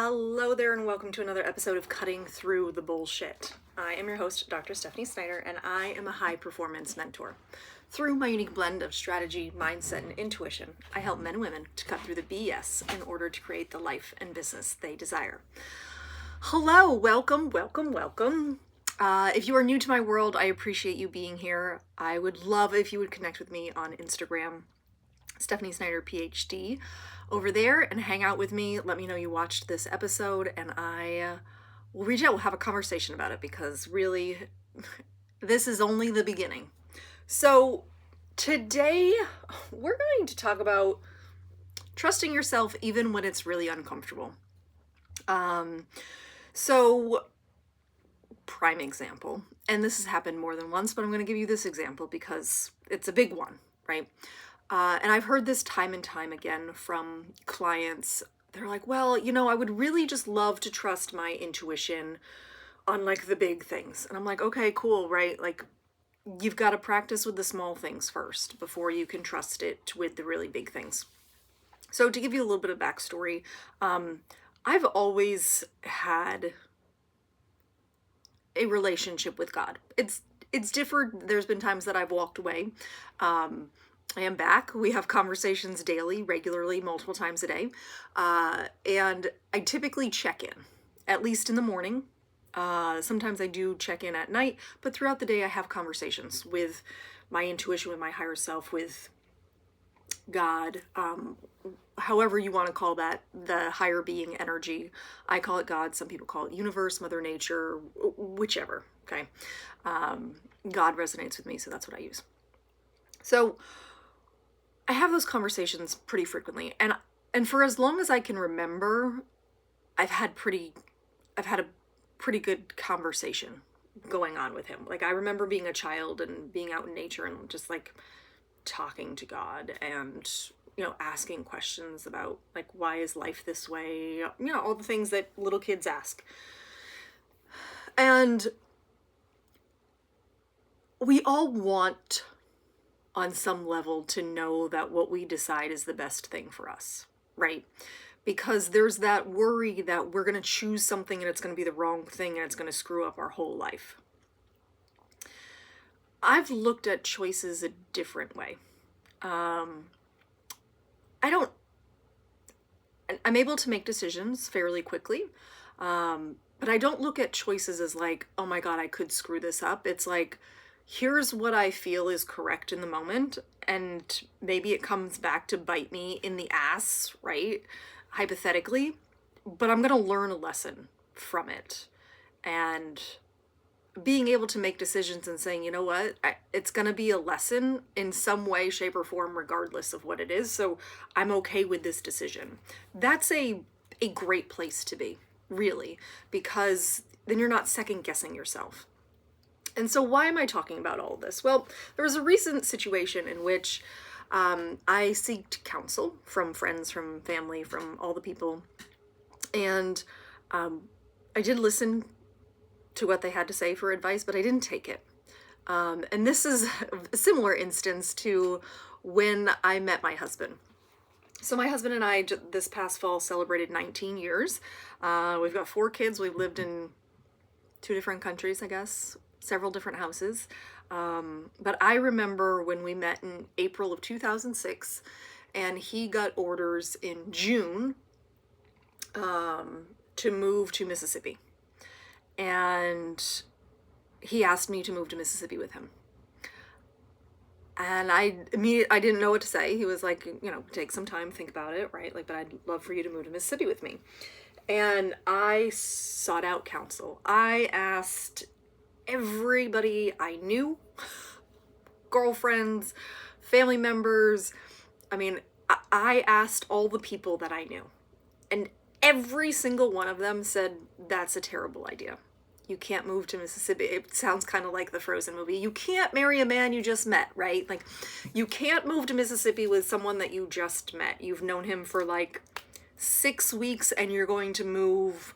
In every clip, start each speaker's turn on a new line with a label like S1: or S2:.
S1: Hello there and welcome to another episode of Cutting Through the Bullshit. I am your host, Dr. Stephanie Snyder, and I am a high performance mentor. Through my unique blend of strategy, mindset, and intuition, I help men and women to cut through the BS in order to create the life and business they desire. Hello, welcome. If you are new to my world, I appreciate you being here. I would love if you would connect with me on Instagram, Stephanie Snyder, Ph.D. over there, and hang out with me. Let me know you watched this episode, and I will reach out. We'll have a conversation about it because really, this is only the beginning. So today, we're going to talk about trusting yourself even when it's really uncomfortable. So prime example, and this has happened more than once, but I'm going to give you this example because it's a big one, right? And I've heard this time and time again from clients. They're like, well, I would really just love to trust my intuition on like the big things. And I'm like, okay, cool, right? Like you've got to practice with the small things first before you can trust it with the really big things. So to give you a little bit of backstory, I've always had a relationship with God. It's differed. There's been times that I've walked away. I am back. We have conversations daily, regularly, multiple times a day. And I typically check in, at least in the morning. Sometimes I do check in at night, but throughout the day I have conversations with my intuition, with my higher self, with God, however you want to call that, the higher being energy. I call it God. Some people call it universe, Mother Nature, whichever, okay? God resonates with me, so that's what I use. So I have those conversations pretty frequently, and for as long as I can remember, I've had a pretty good conversation going on with him. Like I remember being a child and being out in nature and just like talking to God and asking questions about like why is life this way? All the things that little kids ask. And we all want on some level to know that what we decide is the best thing for us, right? Because there's that worry that we're going to choose something and it's going to be the wrong thing and it's going to screw up our whole life. I've looked at choices a different way. I'm able to make decisions fairly quickly, but I don't look at choices as like, oh my God, I could screw this up. It's like, here's what I feel is correct in the moment, and maybe it comes back to bite me in the ass, right? Hypothetically, but I'm going to learn a lesson from it. And being able to make decisions and saying, you know what, it's going to be a lesson in some way, shape, or form, regardless of what it is. So I'm okay with this decision. That's a great place to be, really, because then you're not second guessing yourself. And so why am I talking about all of this? Well, there was a recent situation in which I sought counsel from friends, from family, from all the people. And I did listen to what they had to say for advice, but I didn't take it. And this is a similar instance to when I met my husband. So my husband and I, this past fall, celebrated 19 years. We've got 4 kids. We've lived in 2 different countries, I guess. Several different houses. But I remember when we met in April of 2006, and he got orders in June to move to Mississippi. And he asked me to move to Mississippi with him. And I didn't know what to say. He was like, take some time, think about it, right? Like, but I'd love for you to move to Mississippi with me. And I sought out counsel. I asked everybody I knew, girlfriends, family members. I asked all the people that I knew, and every single one of them said, that's a terrible idea. You can't move to Mississippi. It sounds kind of like the Frozen movie. You can't marry a man you just met, right? Like, you can't move to Mississippi with someone that you just met. You've known him for like 6 weeks and you're going to move,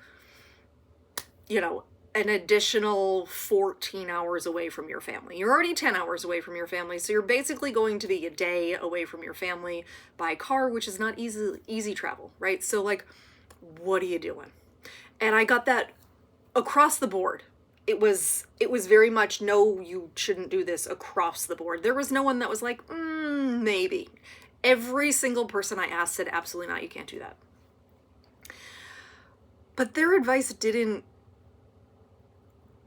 S1: an additional 14 hours away from your family. You're already 10 hours away from your family, so you're basically going to be a day away from your family by car, which is not easy travel, right? So like, what are you doing? And I got that across the board. It was very much, no, you shouldn't do this across the board. There was no one that was like, maybe. Every single person I asked said, absolutely not, you can't do that. But their advice didn't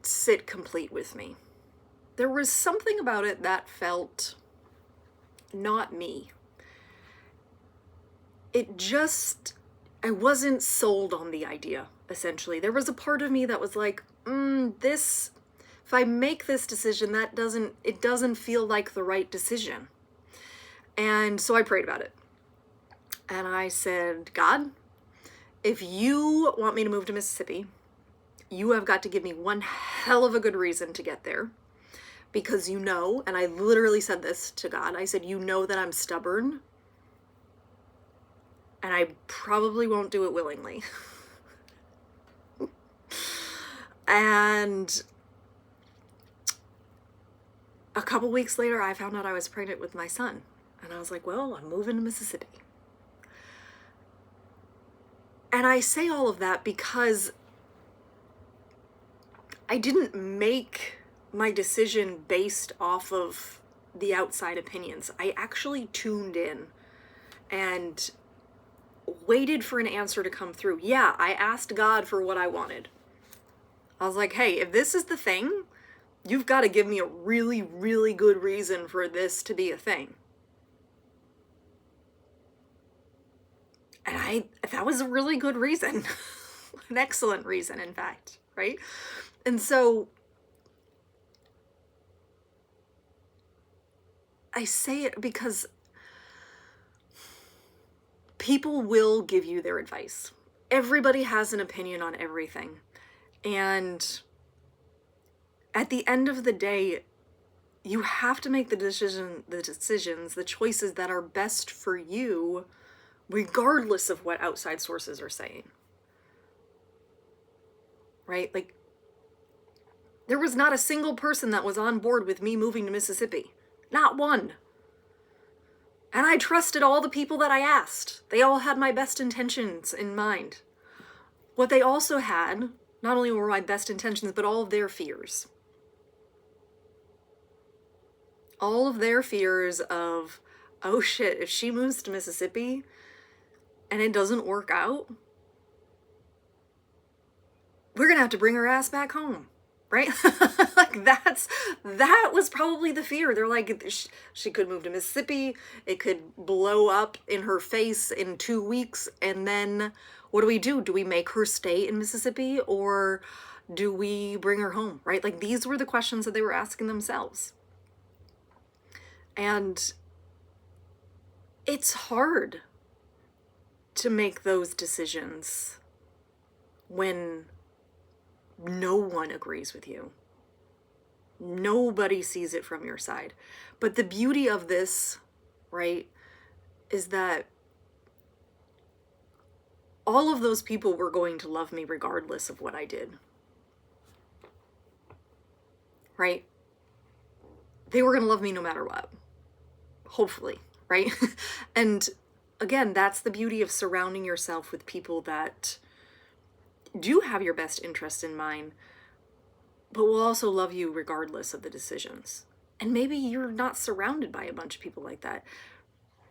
S1: sit complete with me. There was something about it that felt not me. I wasn't sold on the idea, essentially. There was a part of me that was like, if I make this decision, it doesn't feel like the right decision. And so I prayed about it. And I said, God, if you want me to move to Mississippi, you have got to give me one hell of a good reason to get there. Because you know, and I literally said this to God, I said, you know that I'm stubborn. And I probably won't do it willingly. And a couple weeks later, I found out I was pregnant with my son. And I was like, well, I'm moving to Mississippi. And I say all of that because I didn't make my decision based off of the outside opinions. I actually tuned in and waited for an answer to come through. Yeah, I asked God for what I wanted. I was like, hey, if this is the thing, you've got to give me a really, really good reason for this to be a thing. And that was a really good reason. An excellent reason, in fact, right? And so I say it because people will give you their advice. Everybody has an opinion on everything. And at the end of the day, you have to make the decisions, the choices that are best for you, regardless of what outside sources are saying. Right? Like, there was not a single person that was on board with me moving to Mississippi. Not one. And I trusted all the people that I asked. They all had my best intentions in mind. What they also had, not only were my best intentions, but all of their fears. All of their fears of, oh shit, if she moves to Mississippi and it doesn't work out, we're gonna have to bring her ass back home. Right? Like that was probably the fear. They're like, she could move to Mississippi. It could blow up in her face in 2 weeks. And then what do we do? Do we make her stay in Mississippi or do we bring her home? Right? Like, these were the questions that they were asking themselves. And it's hard to make those decisions when no one agrees with you. Nobody sees it from your side. But the beauty of this, right, is that all of those people were going to love me regardless of what I did. Right? They were going to love me no matter what. Hopefully, right? And again, that's the beauty of surrounding yourself with people that do have your best interest in mind, but will also love you regardless of the decisions. And maybe you're not surrounded by a bunch of people like that.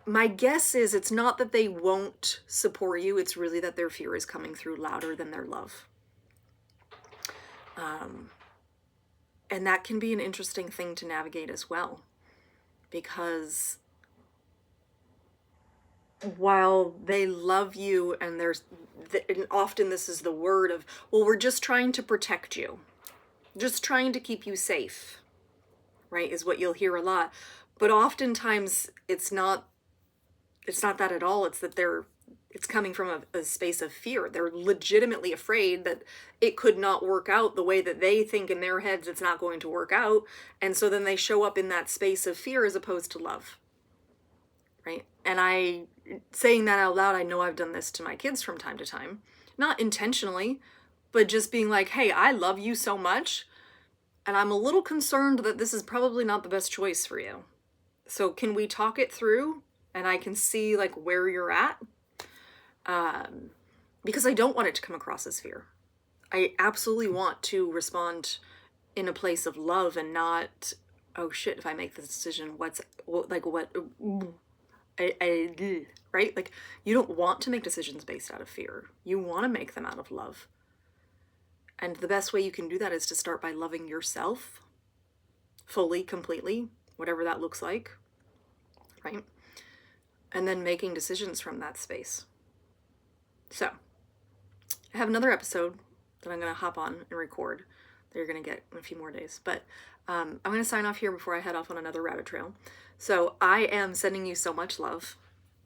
S1: My guess is it's not that they won't support you, it's really that their fear is coming through louder than their love. And that can be an interesting thing to navigate as well, because while they love you and and often this is the word of, well, we're just trying to protect you, just trying to keep you safe, right, is what you'll hear a lot. But oftentimes it's not that at all. It's that it's coming from a space of fear. They're legitimately afraid that it could not work out the way that they think in their heads it's not going to work out. And so then they show up in that space of fear as opposed to love. Right? And saying that out loud, I know I've done this to my kids from time to time. Not intentionally, but just being like, hey, I love you so much, and I'm a little concerned that this is probably not the best choice for you. So can we talk it through? And I can see like where you're at. because I don't want it to come across as fear. I absolutely want to respond in a place of love and not, oh shit, if I make this decision, right? Like, you don't want to make decisions based out of fear. You want to make them out of love. And the best way you can do that is to start by loving yourself fully, completely, whatever that looks like, right? And then making decisions from that space. So, I have another episode that I'm going to hop on and record that you're going to get in a few more days. But I'm going to sign off here before I head off on another rabbit trail. So I am sending you so much love.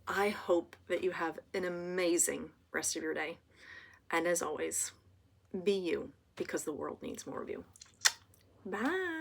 S1: I hope that you have an amazing rest of your day. And as always, be you, because the world needs more of you. Bye.